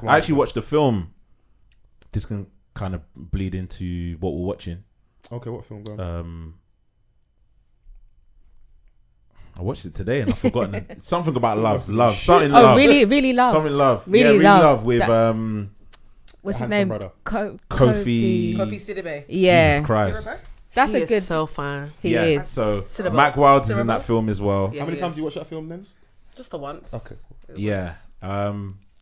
I actually watched the film. This can kind of bleed into what we're watching. Okay, what film? Go on. I watched it today and I've forgotten it. Something about love. Something Oh, love. really love. Something love. Really love with that, what's his name? Kofi Sidibe. Yeah. Jesus Christ. That's he a good. So fine. He is. So Sidibe. Mac Wilds is in that film as well. Yeah, How many times did you watch that film then? Just the once. Okay.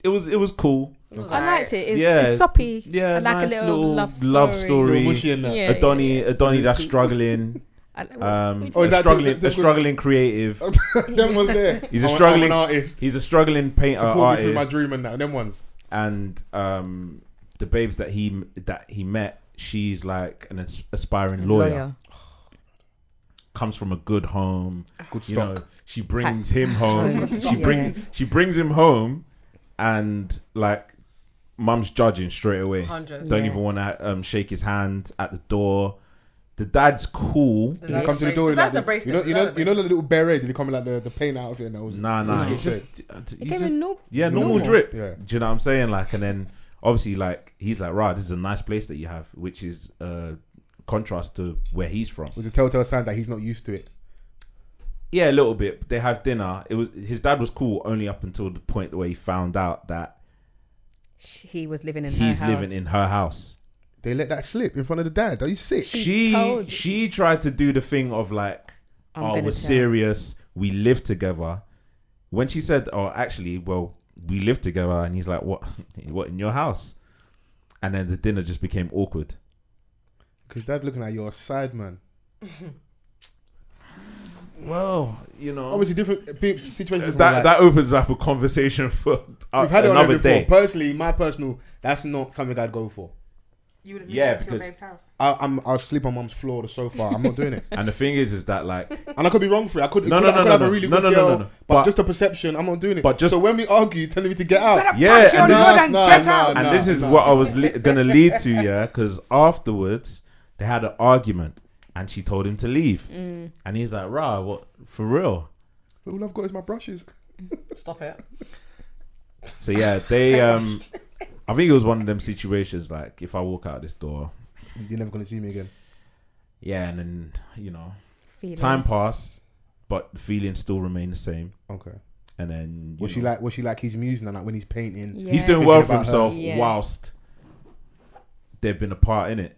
It was cool. I liked it. Yeah. It's soppy. Yeah, I like nice a little love story. Little mushy in there. Yeah, Adoni that's struggling. Is that a struggling creative. Them ones there. He's a struggling artist. He's a struggling painter Support me artist. through my dream and that. Them ones. And the babes that he met, she's like an aspiring lawyer. Comes from a good home. Good stock. You know, she brings him home. She brings him home, and like, mum's judging straight away. 100. Don't even want to shake his hand at the door. The dad's cool. Did he come to the door? That's Like a bracelet. you know the little beret. Did he come in like the paint outfit? And that was Nah. He's He's just normal normal drip. Yeah. Do you know what I'm saying? Like, and then obviously, like, he's like, right, this is a nice place that you have, which is contrast to where he's from. Was a telltale sign that he's not used to it. Yeah, a little bit. They have dinner. It was his dad was cool only up until the point where he found out that he was living in he's her house. living in her house. They let that slip in front of the dad. Are you sick? She tried to do the thing of like, we're serious. We live together. When she said, actually, well, we live together, and he's like, what in your house? And then the dinner just became awkward. Because dad's looking at your side, man. Well, you know, obviously different situations. That opens up a conversation for we've had another it day. Personally, that's not something I'd go for. You would have because your babe's house. I'll sleep on mum's floor, the sofa. I'm not doing it. And the thing is that like, and I could be wrong for it. I could have a really good girl, but just a perception. I'm not doing it. So when we argue, telling me to get out. And this is what I was gonna lead to, because afterwards they had an argument, and she told him to leave, and he's like, "Rah, what for real? All I've got is my brushes." Stop it. So yeah, they I think it was one of them situations like, if I walk out this door, you're never gonna see me again. Yeah, and then feelings. Time passed, but the feelings still remain the same. Okay. And then was she like he's musing and like when he's painting? Yeah. He's doing well for himself whilst they've been apart, innit?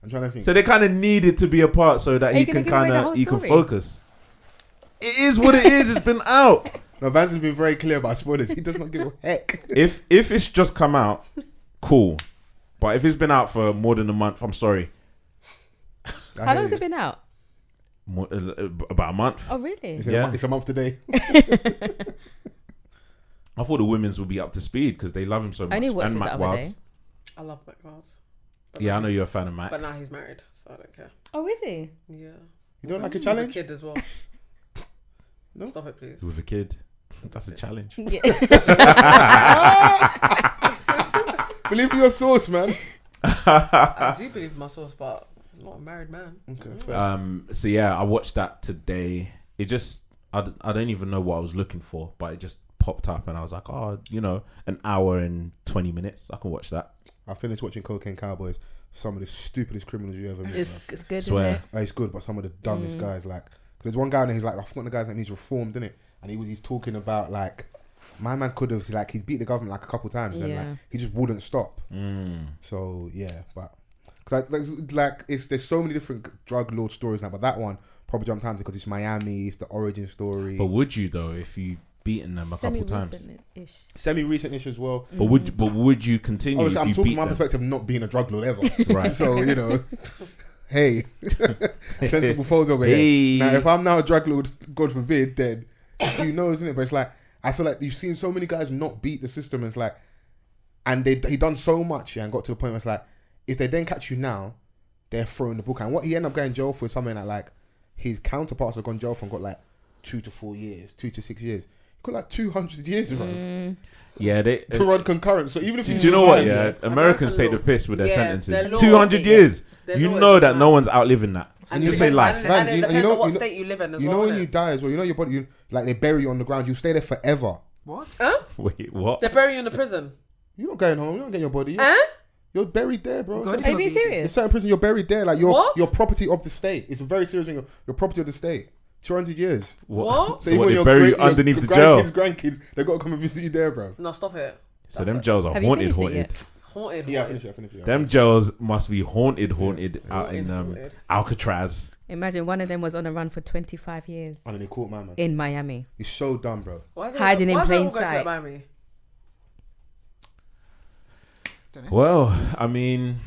I'm trying to think. So they kind of needed to be apart so that he can focus. It is what it is. It's been out. No, Vans has been very clear about spoilers. He does not give a heck. If it's just come out, cool. But if it's been out for more than a month, I'm sorry. How long has it been out? About a month. Oh, really? It's a month today. I thought the women's would be up to speed because they love him so much. I only watched and it Mac the other Wilds. day. I love Mac Wilds. Yeah, I know you're a fan of Mac. But now he's married, so I don't care. Oh, is he? Yeah. You don't like a challenge? With a kid as well. No? Stop it, please. With a kid. That's a challenge. Yeah. Believe your source, man. I do believe my source, but I'm not a married man. Okay. So yeah, I watched that today. It just, I don't even know what I was looking for, but it just popped up and I was like, an hour and 20 minutes. I can watch that. I finished watching Cocainecowboys. Some of the stupidest criminals you ever meet. It's good, Swear. isn't it? It's good, but some of the dumbest guys, like, there's one guy and he's like, I forgot the guy's name, he's reformed, innit? And he's talking about like, my man could have, like, he's beat the government like a couple times and like he just wouldn't stop. So yeah, but there's so many different drug lord stories now, but that one probably jumped time because it's Miami, it's the origin story. But would you though, if you beaten them a couple times? Semi-recent-ish as well. But would you continue? Obviously, if I'm you talking beat from my them? perspective, not being a drug lord ever. Right. So hey, sensible foes over here. Now, if I'm now a drug lord, God forbid, then who knows, isn't it? But it's like, I feel like you've seen so many guys not beat the system. And it's like, and he done so much and got to the point where it's like, if they then catch you now, they're throwing the book. And what he ended up going jail for is something like his counterparts have gone jail for and got like 2 to 4 years, 2 to 6 years. He got like 200 years, bro. Yeah, to run concurrent. So even if do you know what? Yeah, Americans take the piss with their sentences. 200 years. years. You know that no one's outliving that. And you say life. And it depends on what state you live in as well. You know when you die as well. You know your body. Like they bury you on the ground. You stay there forever. What? Huh? Wait, what? They bury you in the prison. You're not going home. You're not getting your body. You're buried there, bro. Are you being In serious? certain prison, you're buried there. Like you're property of the state. It's a very serious thing. You're property of the state. 200 years. What? So what, they bury you underneath the jail? Grandkids, they got to come and visit you there, bro. No, stop it. So them jails are haunted. Haunted. Yeah, finish it. Them jails must be haunted out in Alcatraz. Imagine one of them was on a run for 25 years. And then they caught my man. In Miami. He's so dumb, bro. Hiding in plain sight. Miami? Well, I mean,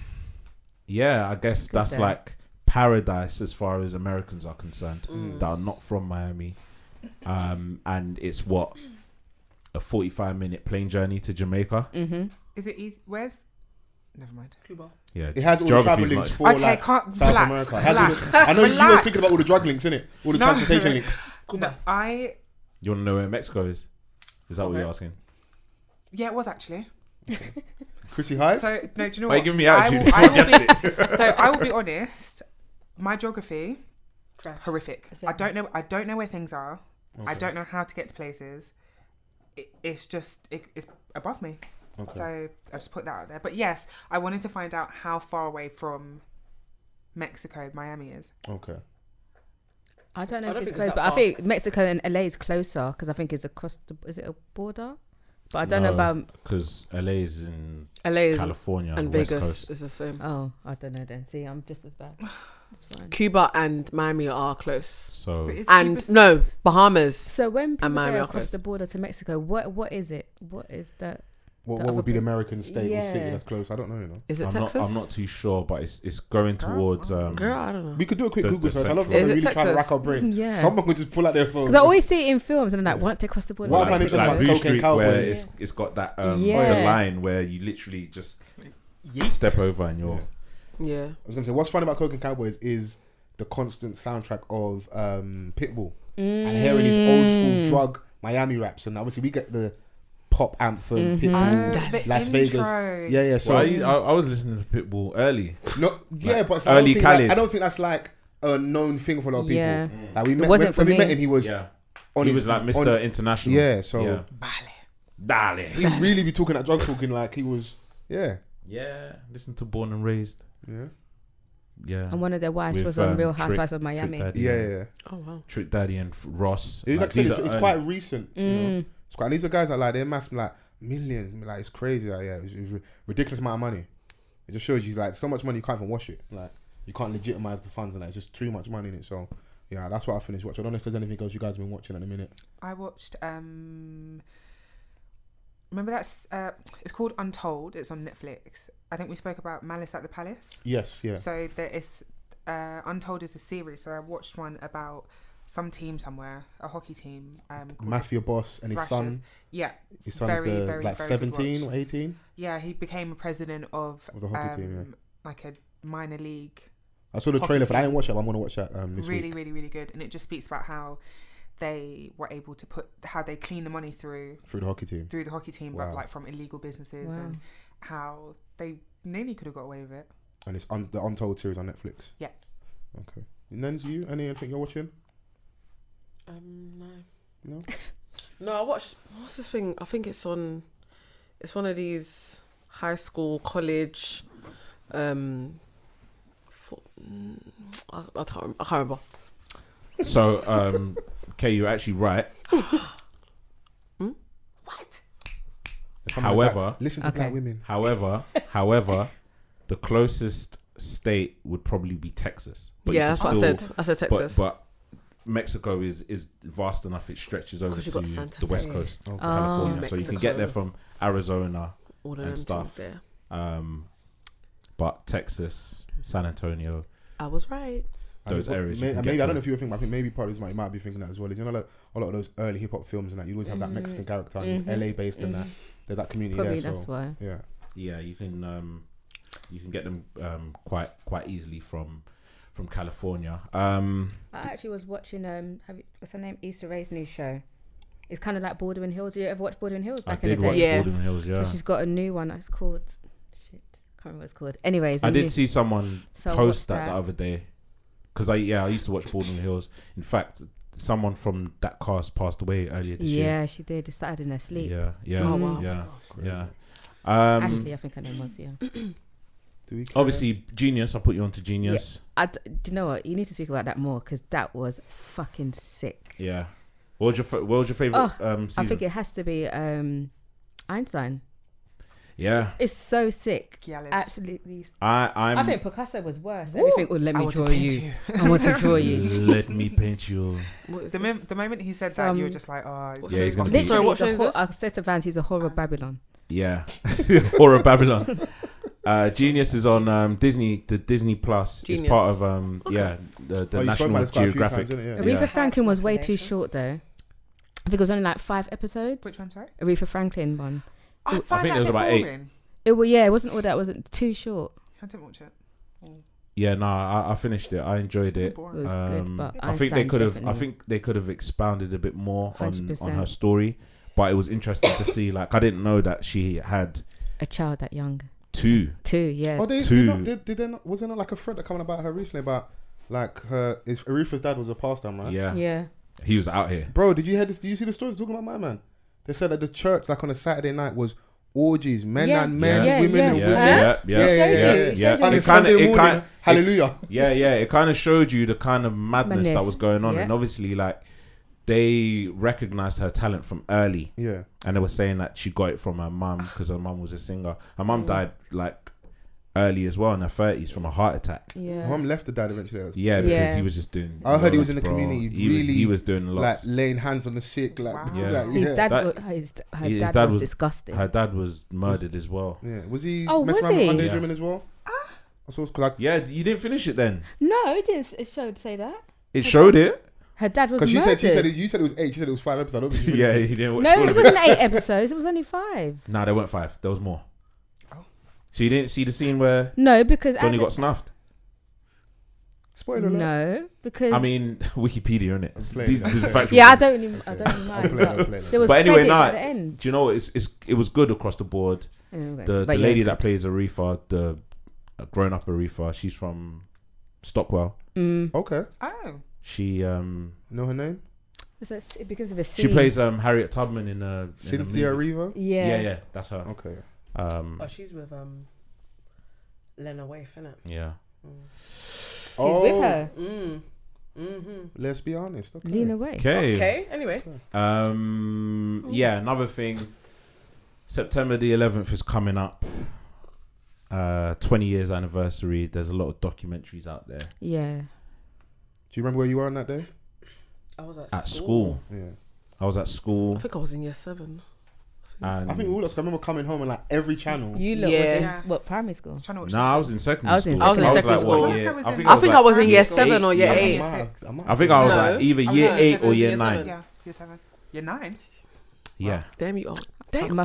yeah, I guess that's there. like paradise as far as Americans are concerned that are not from Miami. And it's what, a 45-minute plane journey to Jamaica. Mm-hmm. Is it easy? Where's? Never mind. Cuba. Yeah, it has all the travel links for okay, South relax, America. relax, I know you were relax. thinking about all the drug links, innit? All the transportation links. No, You want to know where Mexico is? Is that what you're asking? Yeah, it was actually. Chrissy High? So no, do you know Why what? you giving me attitude? So I will be honest. My geography, Trash. horrific. I don't know where things are. Okay. I don't know how to get to places. It's above me. Okay. So I just put that out there. But yes, I wanted to find out how far away from Mexico Miami is. Okay. I don't know if it's think close, it's but that I think Mexico and LA is closer because I think it's across the. Is it a border? But I don't know about because LA is in LA is California and West Vegas Coast. is the same. Oh, I don't know then. See, I'm just as bad. It's fine. Cuba and Miami are close. So But is And Cuba- no, Bahamas. So when people Miami say are across close. the border to Mexico, what is it? What is that? What would be the American state or city Yeah. that's close? I don't know, you know. Is it I'm Texas? not I sure, but it's going towards Girl, I don't know. We could do a quick The Google search. I love central. when Is we it really trying to Texas? rack our brain. Yeah. Someone could just pull out their phone. Because I always see it in films, and I'm like, once they cross the border, What I like, find interesting like about Blue Street where Cocainecowboys. it's got that Yeah. the line where you literally just step over and you're Yeah. I was gonna say, what's fun about Cocainecowboys is the constant soundtrack of Pitbull and hearing his old school drug Miami raps, and obviously we get the pop anthem Pitbull, the Las Vegas. intro. Yeah. So I was listening to Pitbull early. no, yeah, Like but it's early I Khaled. don't think that's like a known thing for a lot of people. Yeah. Like we met, wasn't when for we met me. him, he was Yeah, on he his was like Mr. International. Yeah, so yeah. Dale. he really be talking that drug talking like he was. Yeah. Listen to Born and Raised. Yeah. And one of their wives With, was on Real Trick- Housewives of Miami. Trick Daddy Yeah, and- yeah. Oh wow. Trick Daddy and Ross. It's like these it's are quite early. recent. You know? It's quite. These are guys that like they're mass like millions. Like it's crazy. Like it's ridiculous amount of money. It just shows you like so much money you can't even wash it. Like you can't legitimize the funds and that. It's just too much money in it. So yeah, that's what I finished watching. I don't know if there's anything else you guys have been watching at the minute. I watched. Remember that's it's called Untold. It's on Netflix. I think we spoke about Malice at the Palace. Yes. Yeah. So there is Untold is a series. So I watched one about some team somewhere, a hockey team. Called Mafia boss and his Thrashers. son. Yeah, His son's very, the, very, like very 17 good or 18. yeah. He became a president of Of the hockey team, like a minor league. I saw the Hockey trailer, but I team. didn't watch it. But I'm gonna watch that this Really, week. really, really good, and it just speaks about how they were able to how they clean the money through Through the hockey team. the hockey team, Wow. but like from illegal businesses, Wow. and how they nearly could have got away with it. And it's the Untold series on Netflix. Yeah. Okay. Nenz, you anything you're watching? No. No. No, I watched. What's this thing? I think it's on. It's one of these high school, college. I can't remember. So, Kay, you're actually right. What? However, listen to Okay. black women. However, the closest state would probably be Texas. But Yeah, you that's can what I still- said. I said Texas. But Mexico is vast enough; it stretches over 'Cause you to got Santa the west Fe. coast, Okay. California. So you can get Mexico. there from Arizona, All of and them stuff. things there. but Texas, San Antonio, I was right. those areas. you can Maybe get I don't to. know if you were thinking, but I think maybe part of this you might be thinking that as well. Is you know like a lot of those early hip hop films and that you always have that Mexican character and it's LA based and that there's that community Probably there. that's So why. yeah. Yeah, you can get them quite easily from California. I actually was watching what's her name? Issa Rae's new show. It's kind of like Bordering Hills. You ever watch Bordering Hills I back in did the watch day? Yeah. Borden Hills. Yeah, So she's got a new one. It's called shit. Can't remember what it's called. Anyways, I a new- did see someone So I post watched that the other day because I used to watch Borden Hills. In fact, someone from that cast passed away earlier this year. Yeah, she did. It started in her sleep. Yeah, yeah, Oh, wow. yeah, Crazy. yeah. Ashley, I think her name was. Yeah. Obviously, Genius. I put you onto Genius. Yeah. Do you know what? You need to speak about that more because that was fucking sick. Yeah. What was your favorite season? I think it has to be Einstein. Yeah. It's so sick. Gallus. Absolutely. I think Picasso was worse. Everything would let me draw you. I want to draw you. Let me paint you. The moment he said that, you were just like, oh, yeah, he's gonna literally. Sorry, what show is this? I said to Vans, he's a horror Babylon. Yeah. Horror Babylon. Genius is on Disney. The Disney Plus is part of the National Geographic. Aretha Franklin was way too short though. I think it was only like 5 episodes. Which one, sorry? Aretha Franklin one. I think it was about boring. 8. It wasn't all that. It wasn't too short. I didn't watch it. Yeah, no, I finished it. I enjoyed it. It was good, but I think they could have expounded a bit more on her story, but it was interesting to see. Like, I didn't know that she had a child that young. 2. 2, yeah. Oh, Did they not? Wasn't there like a thread that coming about her recently about like Aretha's dad was a pastor, right? Yeah. He was out here, bro. Did you hear this? Did you see the stories talking about my man? They said that the church, like on a Saturday night, was orgies, men and men, women and women. Yeah. Hallelujah. It kind of showed you the kind of madness that was going on, and obviously, like, they recognized her talent from early. Yeah, and they were saying that she got it from her mum because her mum was a singer. Her mum died like early as well, in her 30s, from a heart attack. Yeah, her mum left the dad eventually. Because he was just doing. I heard he was in the community. He was doing a lot, like laying hands on the sick. Like, his dad was disgusting. Her dad was murdered as well. Yeah, was he? Oh, messing was around he? with underage women as well? You didn't finish it then. No, it didn't. It showed say that. It showed it. Her dad was murdered. Because you said it was 8. She said it was 5 episodes. He didn't watch. No, it wasn't 8 episodes. It was only 5. Nah, there weren't 5. There was more. So you didn't see the scene where because Donnie got snuffed? Spoiler alert. No, because I mean, Wikipedia, innit? These I don't really mind. There was credits at the end. Do you know what? It was good across the board. The lady that plays Aretha, the grown-up Aretha, she's from Stockwell. Okay. Oh. She know her name? Because of a scene. She plays Harriet Tubman in Cynthia Erivo? Yeah, that's her. Okay. She's with Lena Waithe, innit? Yeah. She's with her. Let's be honest. Okay. Lena Waithe. Okay. Anyway. Yeah. Another thing. September the 11th is coming up. 20 years anniversary. There's a lot of documentaries out there. Yeah. Do you remember where you were on that day? I was at school. Yeah. I was at school. I think I was in year 7. And I think all of us. I remember coming home and like every channel. You was in what, primary school? I was in secondary school. I was in secondary school. I think I was in year 7 or year 8. I think I was like either year 8 or year 9. Yeah, year 7. Year 9? Yeah. Wow. Damn you all. Damn.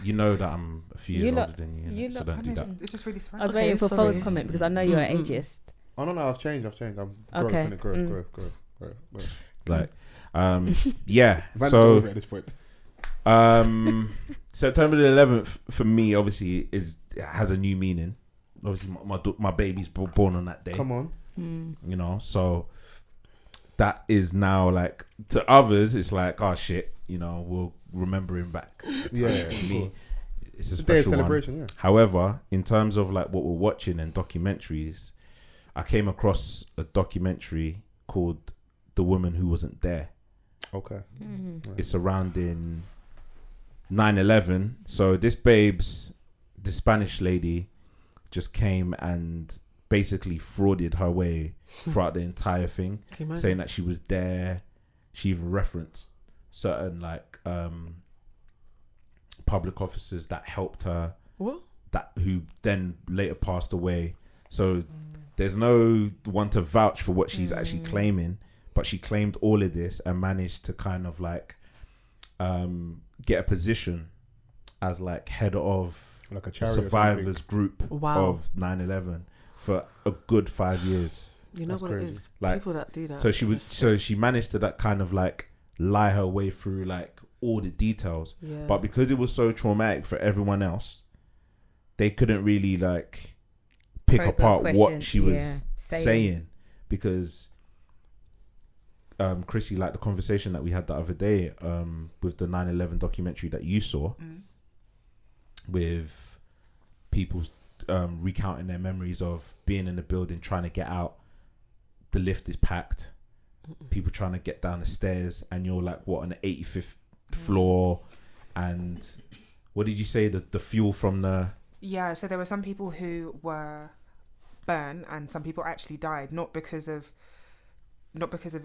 You know that I'm a few years older than you, so don't do that. It's just really surprising. I was waiting for Fols' comment because I know you're an ageist. Oh no, I've changed. I'm growth. Like, yeah. Vans so at this point. September the 11th for me obviously has a new meaning. Obviously, my baby's born on that day. Come on, you know. So that is now like to others, it's like, oh shit, you know, we'll remember him back. Yeah, me, it's a day of special celebration. one. Yeah. However, in terms of like what we're watching and documentaries, I came across a documentary called "The Woman Who Wasn't There." Okay, It's surrounding 9/11. So this Spanish lady just came and basically frauded her way throughout the entire thing, saying that she was there. She even referenced certain like public officers that helped her, who then later passed away. So there's no one to vouch for what she's actually claiming, but she claimed all of this and managed to kind of like get a position as like head of like a survivors group of 9/11 for a good 5 years. You know what crazy. It is? Like, people that do that. So she managed to that kind of like lie her way through like all the details. Yeah. But because it was so traumatic for everyone else, they couldn't really like pick apart what she was saying because Chrissy, like the conversation that we had the other day with the 9/11 documentary that you saw, with people recounting their memories of being in the building, trying to get out. The lift is packed. People trying to get down the stairs, and you're like, what, on the 85th floor? And what did you say? The fuel from the... Yeah, so there were some people who were burnt, and some people actually died, not because of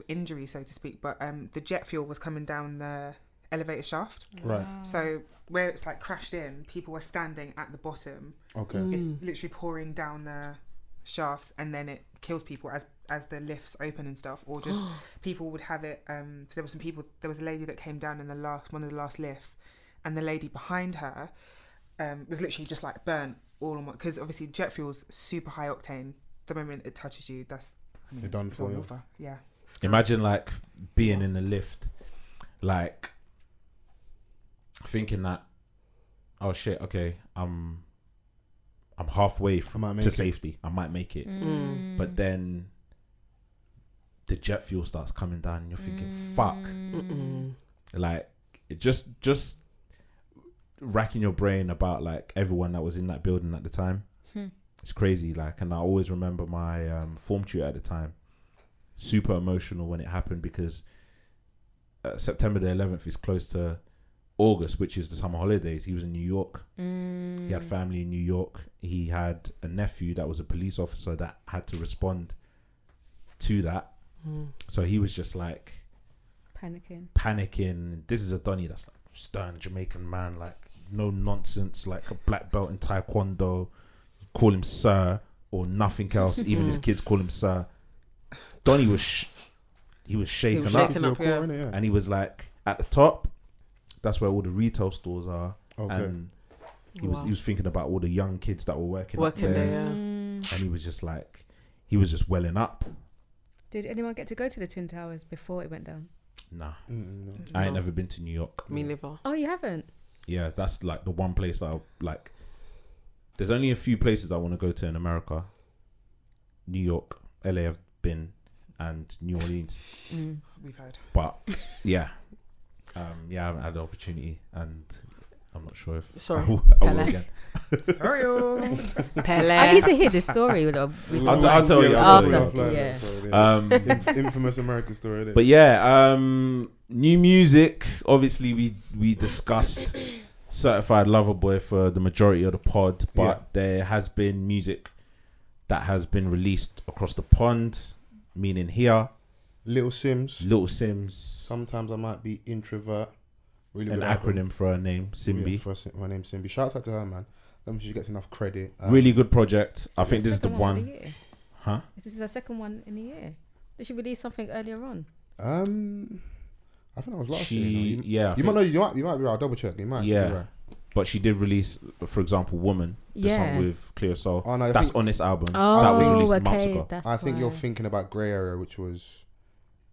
injury, so to speak, but the jet fuel was coming down the elevator shaft. Right. So where it's like crashed in, people were standing at the bottom. Okay. It's literally pouring down the shafts, and then it kills people as the lifts open and stuff, or just people would have it. There was a lady that came down in one of the last lifts, and the lady behind her was literally just like burnt all on one, because obviously jet fuel's super high octane. The moment it touches you, You're done for you. Yeah. Imagine like being in the lift, like thinking that, oh shit, okay, I'm halfway to safety. I might make it. But then the jet fuel starts coming down, and you're thinking, fuck. Like, it just racking your brain about like everyone that was in that building at the time. It's crazy. Like, and I always remember my form tutor at the time, super emotional when it happened, because September the 11th is close to August, which is the summer holidays. He was in New York. He had family in New York. He had a nephew that was a police officer that had to respond to that. So he was just like panicking. This is a Donny that's like stern Jamaican man, like no nonsense, like a black belt in Taekwondo. Call him sir or nothing else. Even his kids call him sir. Donny was he was shaken up, yeah. And he was like at the top. That's where all the retail stores are. Okay. And he was thinking about all the young kids that were working there. Yeah. And he was just like, he was just welling up. Did anyone get to go to the Twin Towers before it went down? Nah. No. I ain't never been to New York. Me neither. Oh, you haven't? Yeah, that's like the one place that I like. There's only a few places I want to go to in America. New York, LA I've been, and New Orleans. We've heard. But yeah. I haven't had the opportunity, and I'm not sure if Sorry. I will again. Sorry. Pele. I need to hear this story. I'll tell you. Infamous American story. Innit? But yeah, new music. Obviously, we discussed Certified Lover Boy for the majority of the pod, but there has been music that has been released across the pond, meaning here. Little Simz. Sometimes I might be introvert. Really an acronym for her name, Simbi. My name's Simbi. Shouts out to her, man. Let me she gets enough credit. Really good project. I think this is the one. Huh? Is this her second one in the year? Did she release something earlier on? I think that was last year. You might know. You might be right. I'll double check. You might. Yeah. Be right. But she did release, for example, Woman, the song with Cleo Soul. Oh, no, that's on this album. Oh, that was released months ago. I think you're thinking about Grey Area, which was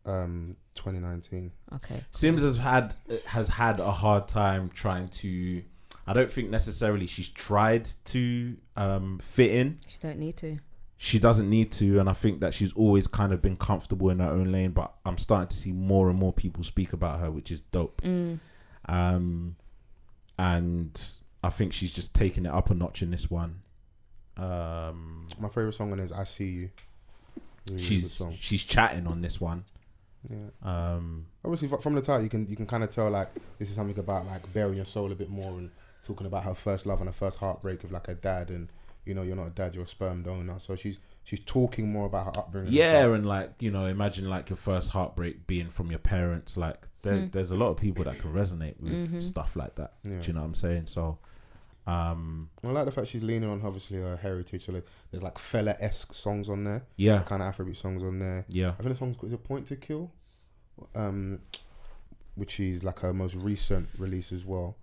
2019. Okay. Simz has had a hard time trying to. I don't think necessarily she's tried to fit in. She don't need to. She doesn't need to, and I think that she's always kind of been comfortable in her own lane. But I'm starting to see more and more people speak about her, which is dope. And I think she's just taking it up a notch in this one. My favorite song on it is "I See You." Really she's chatting on this one. Yeah. Obviously, from the title, you can kind of tell like this is something about like bearing your soul a bit more and talking about her first love and her first heartbreak of like her dad, and you know you're not a dad, you're a sperm donor. So she's talking more about her upbringing. Yeah, and like imagine like your first heartbreak being from your parents. Like there's a lot of people that can resonate with stuff like that. Yeah. Do you know what I'm saying? So. I like the fact she's leaning on obviously her heritage. So there's like fella-esque songs on there. Yeah. Kind of Afrobeat songs on there. Yeah. I think the song's called "Is It Point to Kill," which is like her most recent release as well.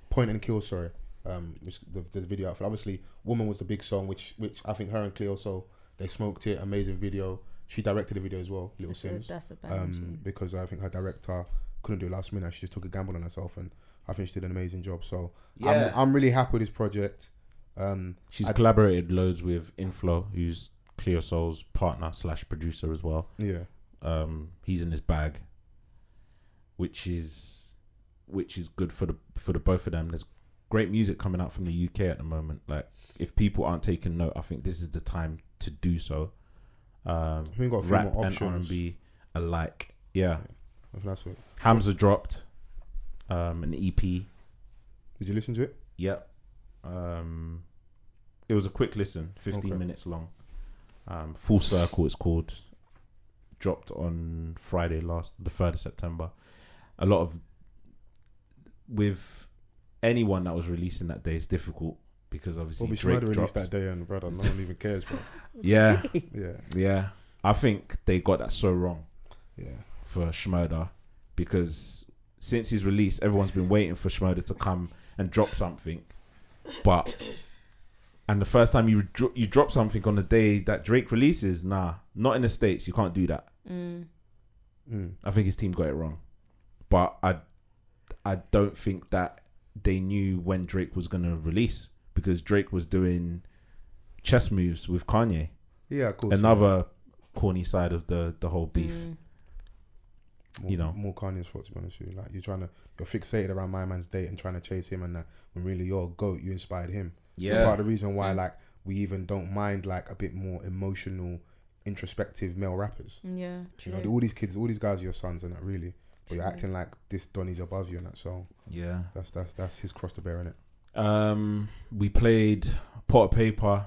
Point and Kill, sorry. Which the video outfit. Obviously, Woman was the big song, which I think her and Cleo Soul they smoked it. Amazing video. She directed the video as well. Little Simz. That's a bad because I think her director couldn't do it last minute. She just took a gamble on herself, and I think she did an amazing job. So yeah. I'm really happy with this project. She's collaborated loads with Inflow, who's Cleo Soul's partner / producer as well. Yeah. He's in his bag, which is good for the both of them. There's great music coming out from the UK at the moment. Like, if people aren't taking note, I think this is the time to do so. We got a few Rap more and options. R&B alike. Yeah. That's it. Hamza dropped an EP. Did you listen to it? Yep. It was a quick listen, 15 minutes long. Full Circle, it's called. Dropped on Friday the 3rd of September. A lot of, with anyone that was releasing that day, it's difficult because obviously Drake released that day, and brother, no one even cares, bro. Yeah, Yeah. yeah. I think they got that so wrong. Yeah. For Schmoeder, because since his release, everyone's been waiting for Schmoeder to come and drop something, and the first time you drop something on the day that Drake releases, not in the States, you can't do that. I think his team got it wrong, but I don't think that they knew when Drake was gonna release, because Drake was doing chess moves with Kanye. Yeah, of course. Another corny side of the whole beef. More Kanye's fault, to be honest with you. Like, you're fixated around my man's date and trying to chase him, and that when really you're a GOAT, you inspired him. Yeah. Part of the reason why like we even don't mind like a bit more emotional, introspective male rappers. Yeah. You know, all these guys are your sons and that, really. But you're acting like this Donny's above you and that, so Yeah. That's his cross to bear, innit? We played Pot of Paper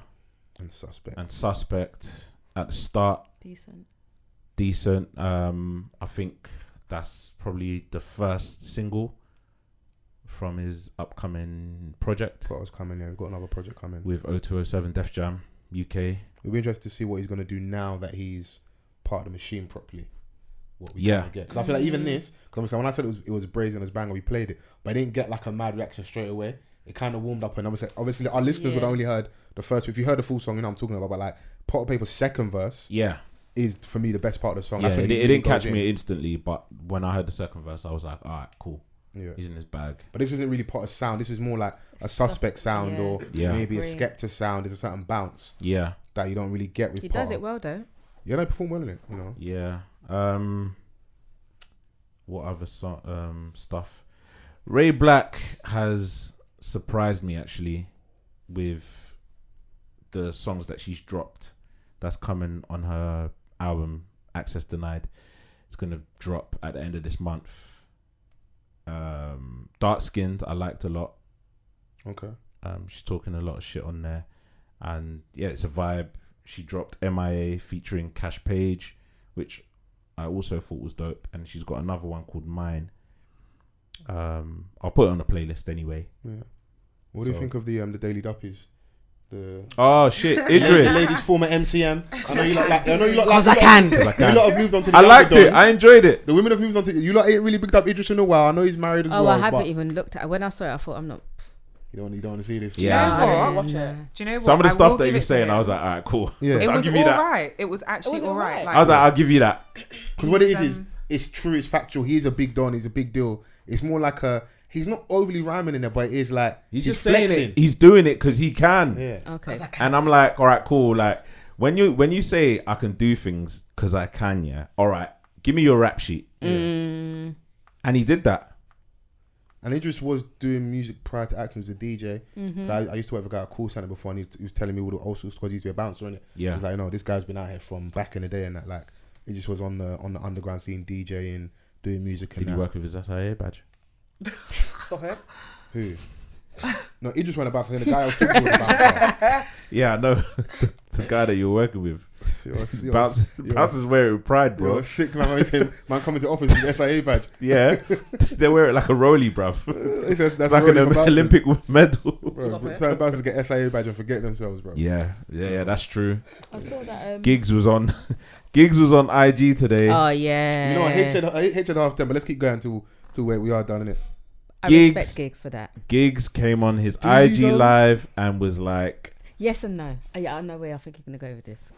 And Suspect. at the start. Decent. I think that's probably the first single from his upcoming project. Got us coming, yeah. We've got another project coming With 0207 Def Jam UK. We'll be interested to see what he's going to do now that he's part of the machine properly. What we Yeah. get, because I feel like even this, because obviously when I said it was brazen as banger, we played it, but I didn't get like a mad reaction straight away. It kind of warmed up, and obviously our listeners would have only heard the first. If you heard the full song, you know what I'm talking about. But like Pot of Paper's second verse, is for me the best part of the song. Yeah, I think it didn't catch me instantly, but when I heard the second verse, I was like, all right, cool. Yeah. He's in his bag. But this isn't really Pot of sound. This is more like a Suspect sound, or maybe a Skepta sound. There's a certain bounce. Yeah. That you don't really get with. He does it well though. Yeah, they perform well in it. You know. Yeah. What other stuff? Ray Black has surprised me actually with the songs that she's dropped. That's coming on her album Access Denied. It's gonna drop at the end of this month. Dark Skinned, I liked a lot. Okay. She's talking a lot of shit on there, and yeah, it's a vibe. She dropped MIA featuring Cash Page, which I also thought was dope, and she's got another one called Mine. I'll put it on the playlist anyway. Yeah. What do you think of the Daily Duppies? Oh shit, Idris, ladies former MCM. I know you like. Because I can. You lot have moved on to. I liked it. I enjoyed it. The women have moved on to. You lot ain't really picked up Idris in a while. I know he's married as well. Oh, I haven't even looked at it. When I saw it, I thought, I'm not. You don't want to see this. Yeah. Do you know what? Watch it. Do you know what? Some of the I stuff will that give you were it to saying, him. I was like, all right, cool. Yeah. It I'll was give you all that. right. It was actually all right. I was like, I'll give you that. Because what it is it's true, it's factual. He's a big don. He's a big deal. It's more like he's not overly rhyming in there, but it is like He's just flexing. saying it. He's doing it because he can. Yeah. Okay. And I'm like, all right, cool. Like when you say I can do things because I can, yeah. All right, give me your rap sheet. And he did that. And Idris was doing music prior to acting as a DJ. I used to work with a guy at Call Center before, and he was telling me all the old school because he used to be a bouncer, innit? Yeah. He was like, this guy's been out here from back in the day, and that like Idris was on the underground scene, DJing, doing music. Did he work with his SIA badge? Stop it. Who? No, Idris went about saying the guy I was talking to was about. Yeah, I know. the guy that you're working with. Bouncers wear it with pride, bro. You're sick, man. Man coming to office with the SIA badge. Yeah. They wear it like a rollie, bruv. That's like an Olympic medal. Bro, certain bouncers get SIA badge and forget themselves, bro. Yeah, that's true. I saw that. Giggs was on IG today. Oh yeah. You know what? I hate said half 10, but let's keep going to where we are done, innit? I respect Giggs for that. Giggs came on his IG live and was like, yes and no. Yeah, I know where I think you're gonna go with this.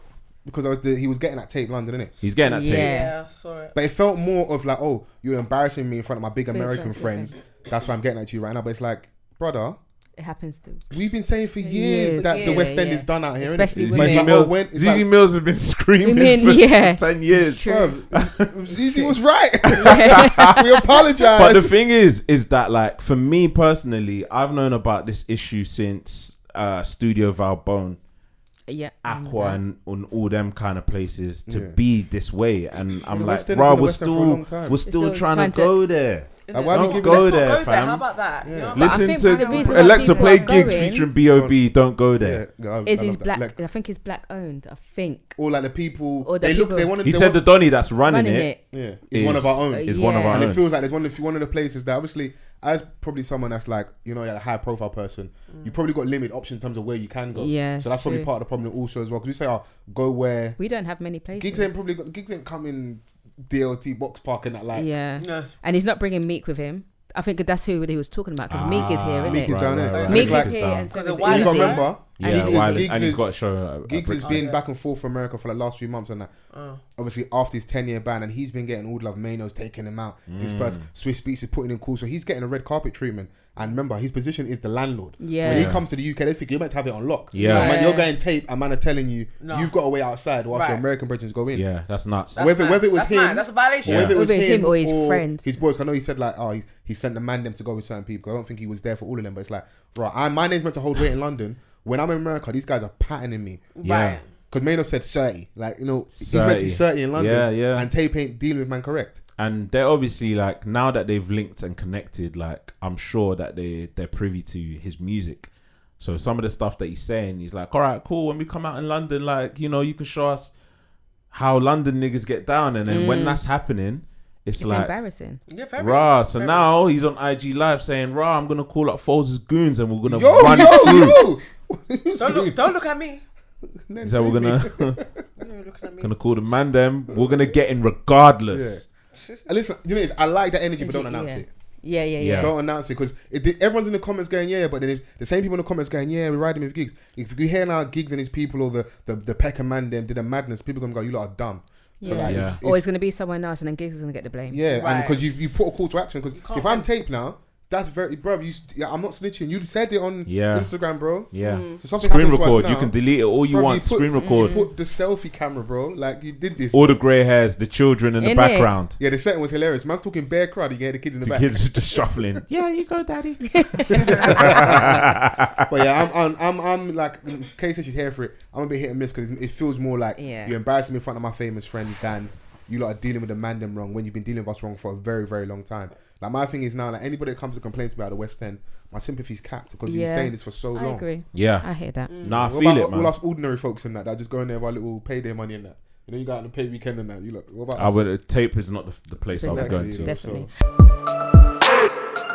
Because he was getting that tape London, innit? He's getting that tape. Yeah, sorry. But it felt more of like, you're embarrassing me in front of my big American friends. That's why I'm getting at you right now. But it's like, brother, It happens to. We've been saying for years that the West End is done out here. Especially ZZ Mills has been screaming for 10 years. ZZ was right. We apologize. But the thing is that like for me personally, I've known about this issue since Studio Valbonne, Aqua, and on all them kind of places to be this way, and I'm like, bro, we're still trying to go there. Don't go there, fam. How about that? Yeah. Listen to Alexa play gigs featuring B.O.B. Don't go there. Is black? I think it's black owned. I think. Or like the people. Or they wanted. He said the Donny that's running it. Yeah, is one of our own. Is one of our own. And it feels like there's one of the places that obviously, as probably someone that's like, you know, a high profile person, you probably got limited options in terms of where you can go. Yeah. So that's probably part of the problem also as well. Because we say, go where. We don't have many places. Gigs ain't coming DLT Box Park and that like. Yeah. Yes. And he's not bringing Meek with him. I think that's who he was talking about because Meek is here, isn't Meek it? is down there. Meek is here, and so you got to remember, and he's got a show. Giggs has been back and forth from America for the last few months and that. Obviously, after his 10-year ban, and he's been getting all the love. Mano's taking him out. This person, Swiss Beats is putting him cool, so he's getting a red carpet treatment. And remember, his position is the landlord. Yeah. So when he comes to the UK, they think you're meant to have it on lock. Yeah. Man, you're going tape, and man are telling you you've got to wait outside whilst your American brethren go in. Yeah, that's nuts. Whether it was him, that's a violation. Whether it was him or his friends, his boys. I know he said like, he sent the man them to go with certain people. I don't think he was there for all of them, but it's like, right, my name's meant to hold weight in London. When I'm in America, these guys are patterning me. Yeah. Because Mano said 30. Like, you know, he's meant to be 30 in London. Yeah. And Tape ain't dealing with man correct. And they're obviously like, now that they've linked and connected, like I'm sure that they're privy to his music. So some of the stuff that he's saying, he's like, all right, cool. When we come out in London, like, you know, you can show us how London niggas get down. And then when that's happening, it's like embarrassing. Yeah, very, so very. Now he's on IG Live saying, I'm gonna call up Foles' goons and we're gonna run it through. Don't look at me. So we're gonna call the man them. We're gonna get in regardless. Yeah. And listen, you know, I like that energy, but don't announce it. Yeah. Don't announce it because everyone's in the comments going, but then the same people in the comments going, we're riding with Giggs. If you hear now Giggs and his people or the Pecker man them did a madness, people gonna go, you lot are dumb. So or it's going to be someone else and then Giggs is going to get the blame. Yeah, right. And because you put a call to action. Because if I'm Tape now, that's very, bro. I'm not snitching. You said it on Instagram, bro. Yeah. So screen record. You can delete it all you want. Screen record. You put the selfie camera, bro. Like you did this. All the grey hairs, the children in the background. Yeah, the setting was hilarious. Man's talking bare crowd. You get the kids in the back. The kids are just shuffling. Yeah, you go, daddy. But yeah, I'm like, Kay said she's here for it. I'm a bit hit and miss because it feels more like you're embarrassing me in front of my famous friends than you lot are dealing with the man them wrong when you've been dealing with us wrong for a very, very long time. Like my thing is now, like anybody that comes to complain about the West End, my sympathy's capped because we've been saying this for so long. I agree. Yeah, I hear that. Nah, I feel it, man. All us ordinary folks and that just go in there with our little payday money and that. You know, you go out on a pay weekend and that. You look. What about us? Tape is not the place I would go to. Definitely. So.